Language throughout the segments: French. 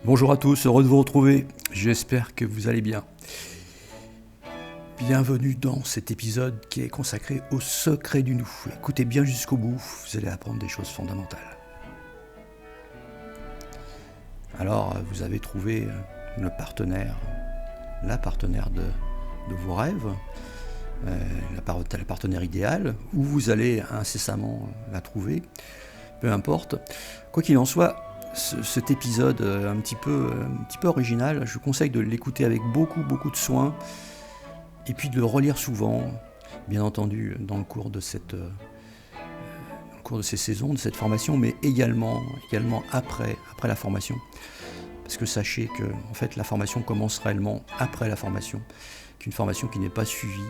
Bonjour à tous, heureux de vous retrouver, j'espère que vous allez bien. Bienvenue dans cet épisode qui est consacré au secret du nous. Écoutez bien jusqu'au bout, vous allez apprendre des choses fondamentales. Alors, vous avez trouvé le partenaire, la partenaire de vos rêves, la partenaire idéale, où vous allez incessamment la trouver, peu importe. Quoi qu'il en soit, cet épisode un petit peu original, je vous conseille de l'écouter avec beaucoup de soin et puis de le relire souvent, bien entendu dans le cours de ces saisons, de cette formation, mais également après la formation. Parce que sachez que en fait, la formation commence réellement après la formation, qu'une formation qui n'est pas suivie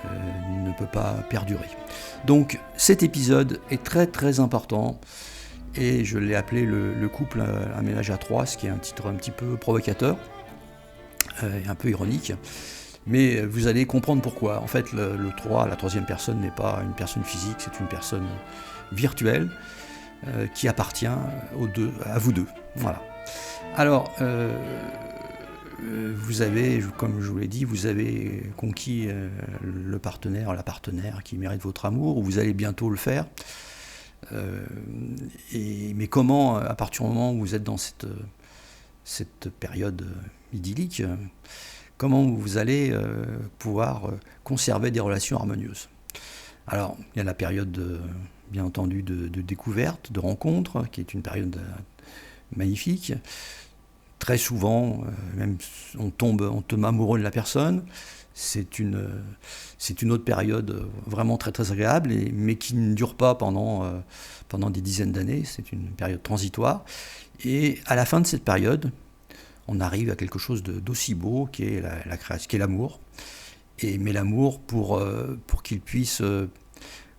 ne peut pas perdurer. Donc cet épisode est très important. Et je l'ai appelé le couple un ménage à trois, ce qui est un titre un petit peu provocateur et un peu ironique. Mais vous allez comprendre pourquoi. En fait, le 3, la troisième personne, n'est pas une personne physique, c'est une personne virtuelle qui appartient à vous deux. Voilà. Alors, vous avez, comme je vous l'ai dit, vous avez conquis le partenaire, la partenaire qui mérite votre amour, ou vous allez bientôt le faire. Mais comment, à partir du moment où vous êtes dans cette période idyllique, comment vous allez pouvoir conserver des relations harmonieuses? Alors, il y a la période, bien entendu, de découverte, de rencontre, qui est une période magnifique. Très souvent, même on tombe amoureux de la personne. C'est une autre période vraiment très agréable, mais qui ne dure pas pendant des dizaines d'années. C'est une période transitoire. Et à la fin de cette période, on arrive à quelque chose d'aussi beau qui est la création, qui est l'amour. Mais l'amour, pour qu'il puisse,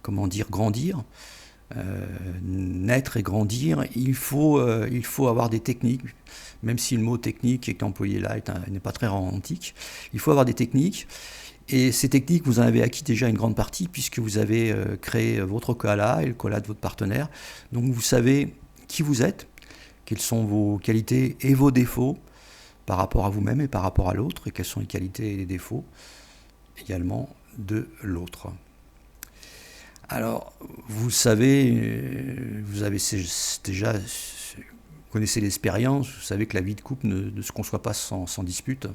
grandir, naître et grandir, il faut avoir des techniques. Même si le mot technique qui est employé là n'est pas très romantique, il faut avoir des techniques. Et ces techniques, vous en avez acquis déjà une grande partie, puisque vous avez créé votre koala et le koala de votre partenaire. Donc vous savez qui vous êtes, quelles sont vos qualités et vos défauts par rapport à vous-même et par rapport à l'autre, et quelles sont les qualités et les défauts également de l'autre. Alors, vous savez, vous avez déjà... Vous connaissez l'expérience, vous savez que la vie de couple ne se conçoit pas sans dispute.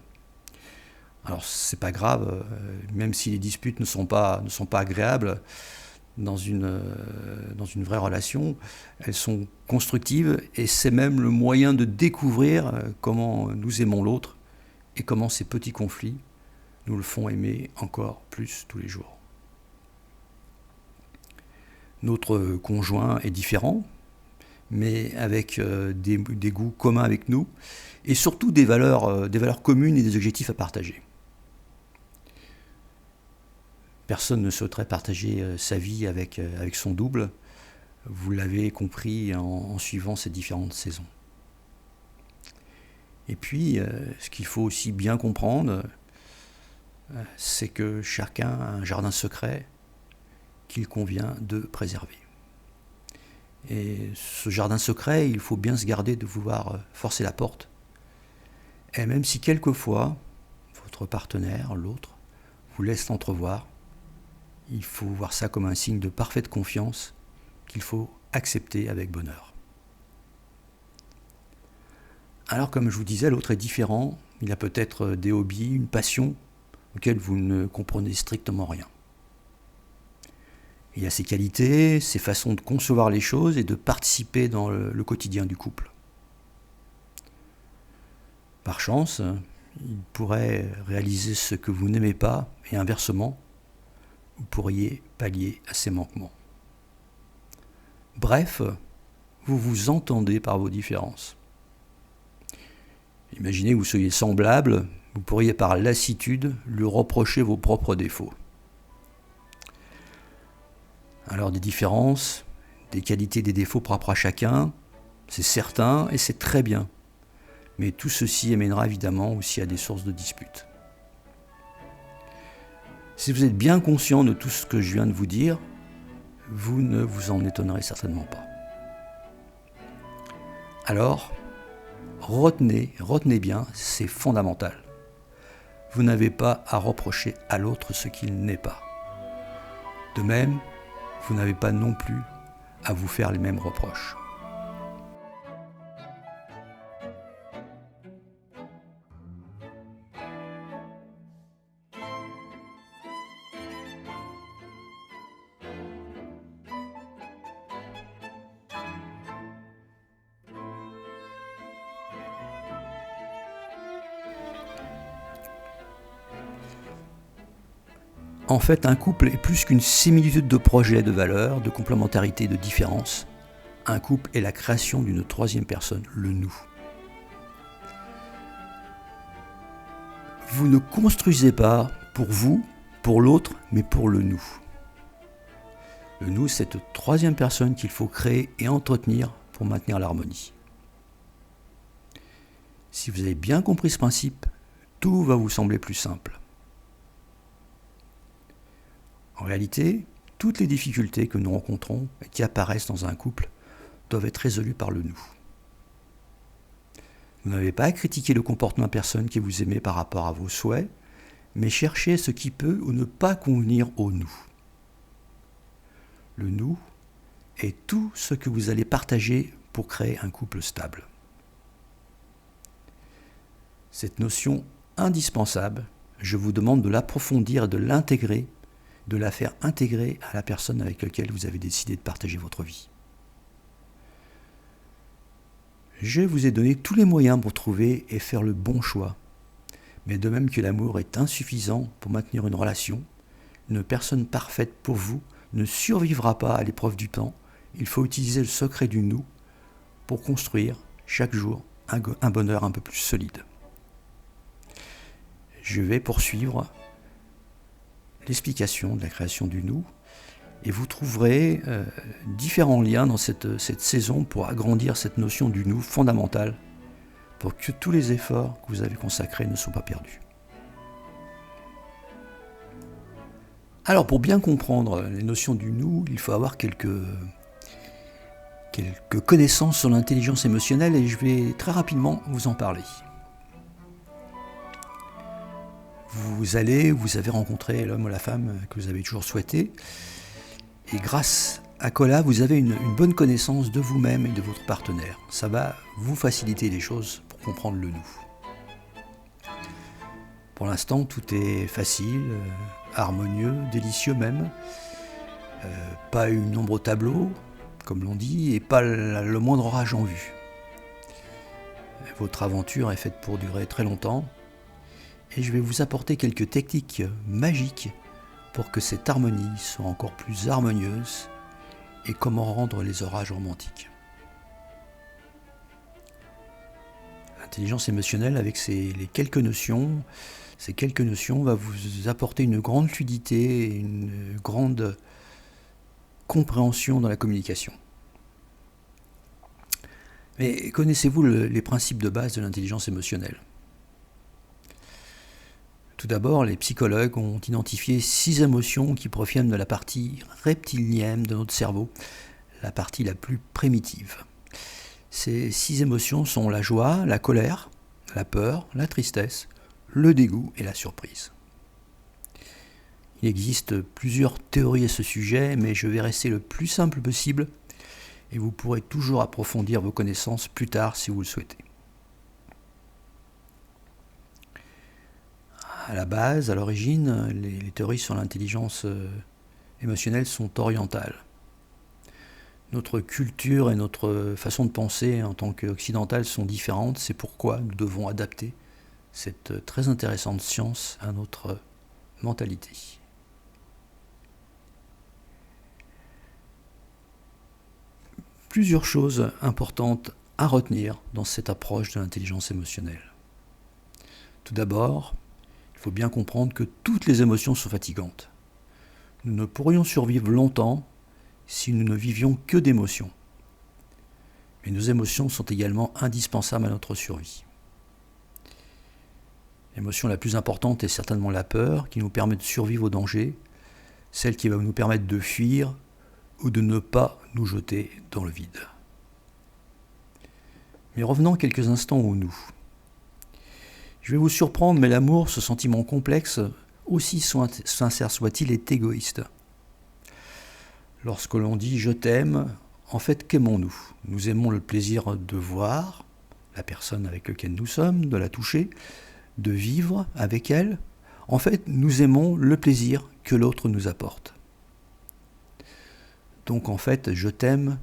Alors c'est pas grave, même si les disputes ne sont pas agréables dans une vraie relation, elles sont constructives et c'est même le moyen de découvrir comment nous aimons l'autre et comment ces petits conflits nous le font aimer encore plus tous les jours. Notre conjoint est différent, mais avec des goûts communs avec nous, et surtout des valeurs communes et des objectifs à partager. Personne ne souhaiterait partager sa vie avec son double, vous l'avez compris en suivant ces différentes saisons. Et puis, ce qu'il faut aussi bien comprendre, c'est que chacun a un jardin secret qu'il convient de préserver. Et ce jardin secret, il faut bien se garder de vouloir forcer la porte. Et même si quelquefois, votre partenaire, l'autre, vous laisse l'entrevoir, il faut voir ça comme un signe de parfaite confiance qu'il faut accepter avec bonheur. Alors, comme je vous disais, l'autre est différent. Il a peut-être des hobbies, une passion auxquelles vous ne comprenez strictement rien. Il a ses qualités, ses façons de concevoir les choses et de participer dans le quotidien du couple. Par chance, il pourrait réaliser ce que vous n'aimez pas et inversement, vous pourriez pallier à ces manquements. Bref, vous vous entendez par vos différences. Imaginez que vous soyez semblables, vous pourriez par lassitude lui reprocher vos propres défauts. Alors des différences, des qualités, des défauts propres à chacun, c'est certain et c'est très bien. Mais tout ceci amènera évidemment aussi à des sources de disputes. Si vous êtes bien conscient de tout ce que je viens de vous dire, vous ne vous en étonnerez certainement pas. Alors, retenez bien, c'est fondamental. Vous n'avez pas à reprocher à l'autre ce qu'il n'est pas. De même, vous n'avez pas non plus à vous faire les mêmes reproches. En fait, un couple est plus qu'une similitude de projets, de valeurs, de complémentarité, de différences. Un couple est la création d'une troisième personne, le nous. Vous ne construisez pas pour vous, pour l'autre, mais pour le nous. Le nous, c'est cette troisième personne qu'il faut créer et entretenir pour maintenir l'harmonie. Si vous avez bien compris ce principe, tout va vous sembler plus simple. En réalité, toutes les difficultés que nous rencontrons et qui apparaissent dans un couple doivent être résolues par le nous. Vous n'avez pas à critiquer le comportement de la personne que vous aimez par rapport à vos souhaits, mais cherchez ce qui peut ou ne pas convenir au nous. Le nous est tout ce que vous allez partager pour créer un couple stable. Cette notion indispensable, je vous demande de l'approfondir et de l'intégrer, de la faire intégrer à la personne avec laquelle vous avez décidé de partager votre vie. Je vous ai donné tous les moyens pour trouver et faire le bon choix. Mais de même que l'amour est insuffisant pour maintenir une relation, une personne parfaite pour vous ne survivra pas à l'épreuve du temps. Il faut utiliser le secret du nous pour construire chaque jour un bonheur un peu plus solide. Je vais poursuivre l'explication de la création du nous et vous trouverez différents liens dans cette saison pour agrandir cette notion du nous fondamentale pour que tous les efforts que vous avez consacrés ne soient pas perdus. Alors pour bien comprendre les notions du nous, il faut avoir quelques connaissances sur l'intelligence émotionnelle et je vais très rapidement vous en parler. Vous avez rencontré l'homme ou la femme que vous avez toujours souhaité et grâce à cela, vous avez une bonne connaissance de vous-même et de votre partenaire. Ça va vous faciliter les choses pour comprendre le nous. Pour l'instant, tout est facile, harmonieux, délicieux même. Pas une ombre au tableau, comme l'on dit, et pas le moindre orage en vue. Votre aventure est faite pour durer très longtemps. Et je vais vous apporter quelques techniques magiques pour que cette harmonie soit encore plus harmonieuse et comment rendre les orages romantiques. L'intelligence émotionnelle, avec les quelques notions, ces quelques notions va vous apporter une grande fluidité et une grande compréhension dans la communication. Mais connaissez-vous les principes de base de l'intelligence émotionnelle ? Tout d'abord, les psychologues ont identifié 6 émotions qui proviennent de la partie reptilienne de notre cerveau, la partie la plus primitive. Ces 6 émotions sont la joie, la colère, la peur, la tristesse, le dégoût et la surprise. Il existe plusieurs théories à ce sujet, mais je vais rester le plus simple possible et vous pourrez toujours approfondir vos connaissances plus tard si vous le souhaitez. À la base, à l'origine, les théories sur l'intelligence émotionnelle sont orientales. Notre culture et notre façon de penser en tant qu'occidentales sont différentes, c'est pourquoi nous devons adapter cette très intéressante science à notre mentalité. Plusieurs choses importantes à retenir dans cette approche de l'intelligence émotionnelle. Tout d'abord, il faut bien comprendre que toutes les émotions sont fatigantes. Nous ne pourrions survivre longtemps si nous ne vivions que d'émotions. Mais nos émotions sont également indispensables à notre survie. L'émotion la plus importante est certainement la peur, qui nous permet de survivre au danger, celle qui va nous permettre de fuir ou de ne pas nous jeter dans le vide. Mais revenons quelques instants au nous. Je vais vous surprendre, mais l'amour, ce sentiment complexe, aussi sincère soit-il, est égoïste. Lorsque l'on dit « je t'aime », en fait, qu'aimons-nous ? Nous aimons le plaisir de voir la personne avec laquelle nous sommes, de la toucher, de vivre avec elle. En fait, nous aimons le plaisir que l'autre nous apporte. Donc en fait, « je t'aime »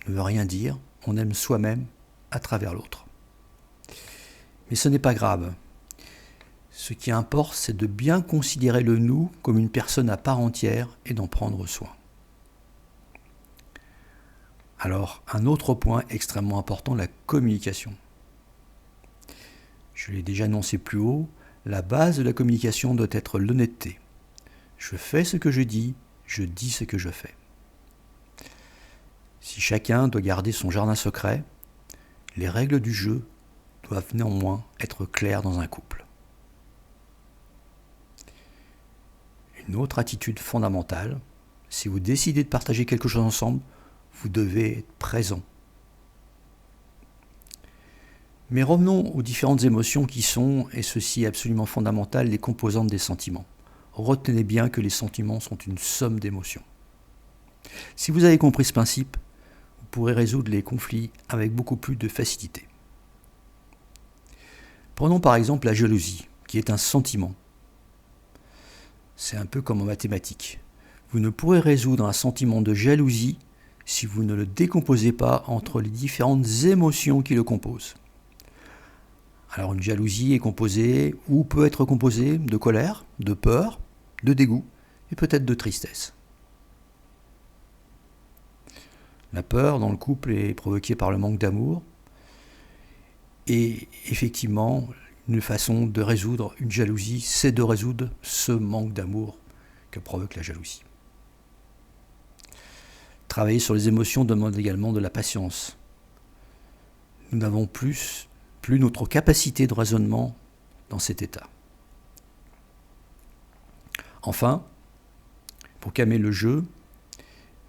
ne veut rien dire, on aime soi-même à travers l'autre. Mais ce n'est pas grave. Ce qui importe, c'est de bien considérer le nous comme une personne à part entière et d'en prendre soin. Alors, un autre point extrêmement important, la communication. Je l'ai déjà annoncé plus haut, la base de la communication doit être l'honnêteté. Je fais ce que je dis ce que je fais. Si chacun doit garder son jardin secret, les règles du jeu doivent néanmoins être claires dans un couple. Une autre attitude fondamentale, si vous décidez de partager quelque chose ensemble, vous devez être présent. Mais revenons aux différentes émotions qui sont, et ceci est absolument fondamental, les composantes des sentiments. Retenez bien que les sentiments sont une somme d'émotions. Si vous avez compris ce principe, vous pourrez résoudre les conflits avec beaucoup plus de facilité. Prenons par exemple la jalousie, qui est un sentiment. C'est un peu comme en mathématiques. Vous ne pourrez résoudre un sentiment de jalousie si vous ne le décomposez pas entre les différentes émotions qui le composent. Alors une jalousie est composée, ou peut être composée, de colère, de peur, de dégoût et peut-être de tristesse. La peur dans le couple est provoquée par le manque d'amour. Et effectivement, une façon de résoudre une jalousie, c'est de résoudre ce manque d'amour que provoque la jalousie. Travailler sur les émotions demande également de la patience. Nous n'avons plus notre capacité de raisonnement dans cet état. Enfin, pour calmer le jeu,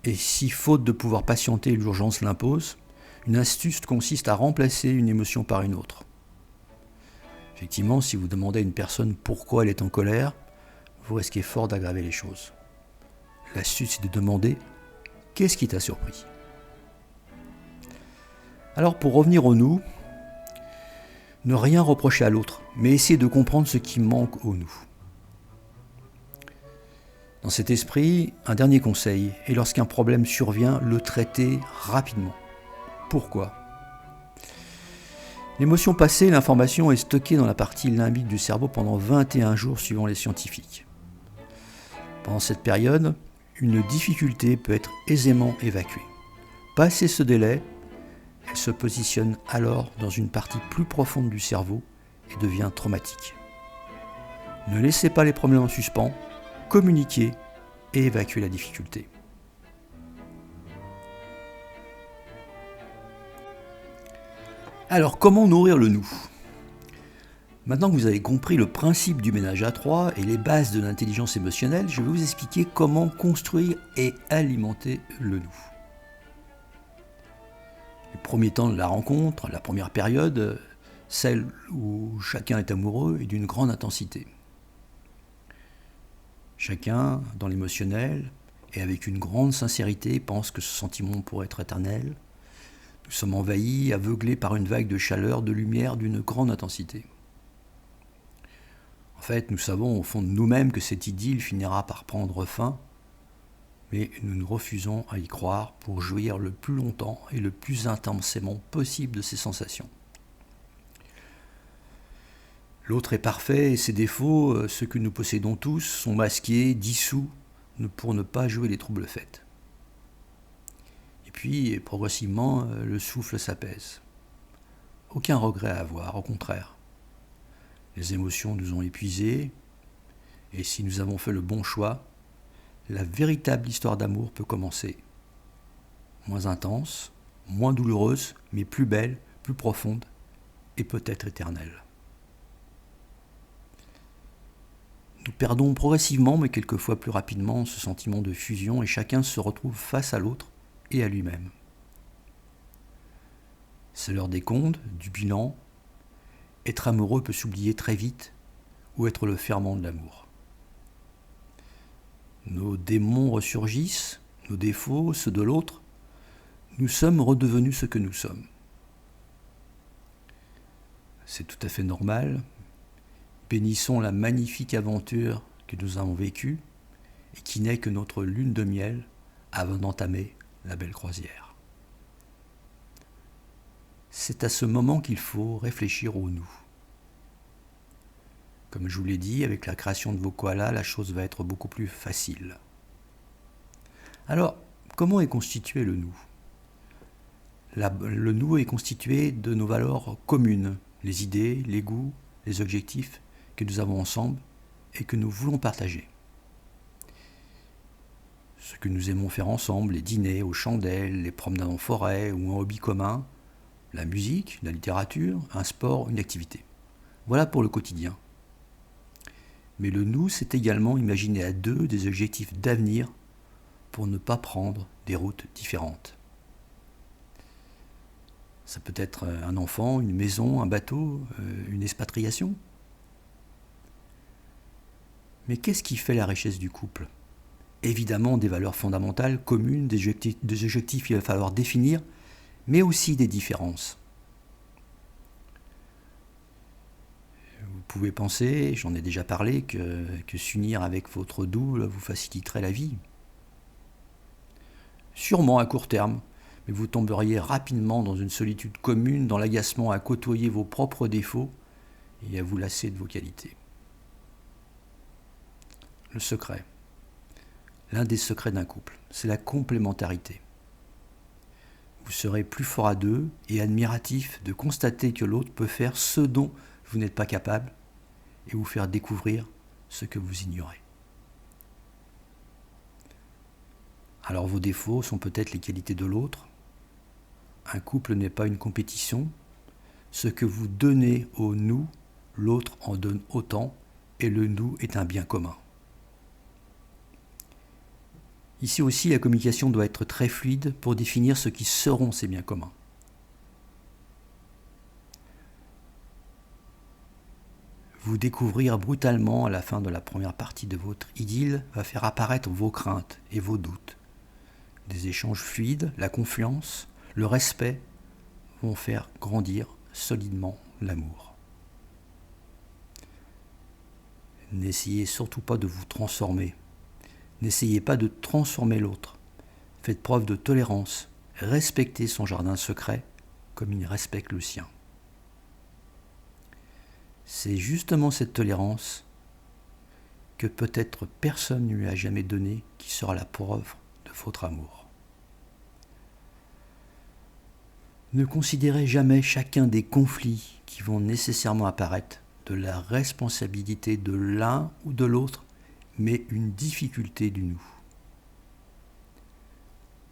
et si faute de pouvoir patienter, l'urgence l'impose, une astuce consiste à remplacer une émotion par une autre. Effectivement, si vous demandez à une personne pourquoi elle est en colère, vous risquez fort d'aggraver les choses. L'astuce est de demander « qu'est-ce qui t'a surpris ?» Alors pour revenir au nous, ne rien reprocher à l'autre, mais essayer de comprendre ce qui manque au nous. Dans cet esprit, un dernier conseil est lorsqu'un problème survient, le traiter rapidement. Pourquoi ? L'émotion passée, l'information est stockée dans la partie limbique du cerveau pendant 21 jours suivant les scientifiques. Pendant cette période, une difficulté peut être aisément évacuée. Passé ce délai, elle se positionne alors dans une partie plus profonde du cerveau et devient traumatique. Ne laissez pas les problèmes en suspens, communiquez et évacuez la difficulté. Alors, comment nourrir le nous ? Maintenant que vous avez compris le principe du ménage à trois et les bases de l'intelligence émotionnelle, je vais vous expliquer comment construire et alimenter le nous. Les premiers temps de la rencontre, la première période, celle où chacun est amoureux et d'une grande intensité. Chacun, dans l'émotionnel et avec une grande sincérité, pense que ce sentiment pourrait être éternel. Nous sommes envahis, aveuglés par une vague de chaleur, de lumière, d'une grande intensité. En fait, nous savons au fond de nous-mêmes que cette idylle finira par prendre fin, mais nous nous refusons à y croire pour jouir le plus longtemps et le plus intensément possible de ces sensations. L'autre est parfait et ses défauts, ceux que nous possédons tous, sont masqués, dissous, pour ne pas jouer les troubles faits. Et puis, progressivement, le souffle s'apaise. Aucun regret à avoir, au contraire. Les émotions nous ont épuisés, et si nous avons fait le bon choix, la véritable histoire d'amour peut commencer. Moins intense, moins douloureuse, mais plus belle, plus profonde, et peut-être éternelle. Nous perdons progressivement, mais quelquefois plus rapidement, ce sentiment de fusion, et chacun se retrouve face à l'autre et à lui-même. C'est l'heure des comptes, du bilan. Être amoureux peut s'oublier très vite ou être le ferment de l'amour. Nos démons ressurgissent, nos défauts, ceux de l'autre. Nous sommes redevenus ce que nous sommes. C'est tout à fait normal. Bénissons la magnifique aventure que nous avons vécue et qui n'est que notre lune de miel avant d'entamer la belle croisière. C'est à ce moment qu'il faut réfléchir au nous. Comme je vous l'ai dit, avec la création de vos koalas, la chose va être beaucoup plus facile. Alors, comment est constitué le nous ? Le nous est constitué de nos valeurs communes, les idées, les goûts, les objectifs que nous avons ensemble et que nous voulons partager. Ce que nous aimons faire ensemble, les dîners aux chandelles, les promenades en forêt ou un hobby commun, la musique, la littérature, un sport, une activité. Voilà pour le quotidien. Mais le nous, c'est également imaginer à deux des objectifs d'avenir pour ne pas prendre des routes différentes. Ça peut être un enfant, une maison, un bateau, une expatriation. Mais qu'est-ce qui fait la richesse du couple ? Évidemment des valeurs fondamentales, communes, des objectifs qu'il va falloir définir, mais aussi des différences. Vous pouvez penser, j'en ai déjà parlé, que s'unir avec votre double vous faciliterait la vie. Sûrement à court terme, mais vous tomberiez rapidement dans une solitude commune, dans l'agacement à côtoyer vos propres défauts et à vous lasser de vos qualités. Le secret. L'un des secrets d'un couple, c'est la complémentarité. Vous serez plus fort à deux et admiratif de constater que l'autre peut faire ce dont vous n'êtes pas capable et vous faire découvrir ce que vous ignorez. Alors vos défauts sont peut-être les qualités de l'autre. Un couple n'est pas une compétition. Ce que vous donnez au nous, l'autre en donne autant et le nous est un bien commun. Ici aussi, la communication doit être très fluide pour définir ce qui seront ces biens communs. Vous découvrir brutalement à la fin de la première partie de votre idylle va faire apparaître vos craintes et vos doutes. Des échanges fluides, la confiance, le respect vont faire grandir solidement l'amour. N'essayez surtout pas de vous transformer. N'essayez pas de transformer l'autre. Faites preuve de tolérance. Respectez son jardin secret comme il respecte le sien. C'est justement cette tolérance que peut-être personne ne lui a jamais donnée qui sera la preuve de votre amour. Ne considérez jamais chacun des conflits qui vont nécessairement apparaître de la responsabilité de l'un ou de l'autre, mais une difficulté du nous.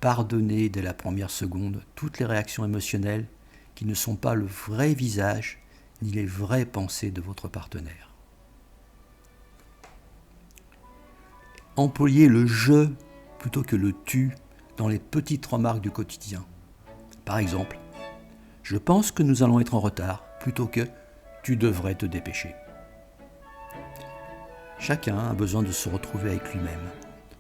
Pardonnez dès la première seconde toutes les réactions émotionnelles qui ne sont pas le vrai visage ni les vraies pensées de votre partenaire. Employez le « je » plutôt que le « tu » dans les petites remarques du quotidien. Par exemple, « Je pense que nous allons être en retard » plutôt que « Tu devrais te dépêcher ». Chacun a besoin de se retrouver avec lui-même,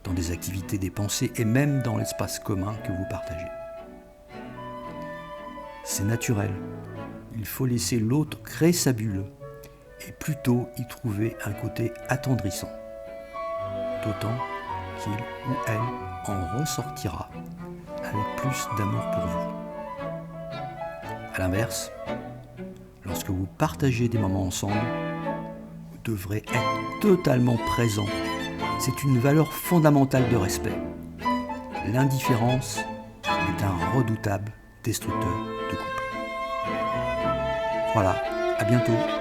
dans des activités, des pensées et même dans l'espace commun que vous partagez. C'est naturel. Il faut laisser l'autre créer sa bulle et plutôt y trouver un côté attendrissant. D'autant qu'il ou elle en ressortira avec plus d'amour pour vous. A l'inverse, lorsque vous partagez des moments ensemble, vous devrez être totalement présent. C'est une valeur fondamentale de respect. L'indifférence est un redoutable destructeur de couple. Voilà, à bientôt.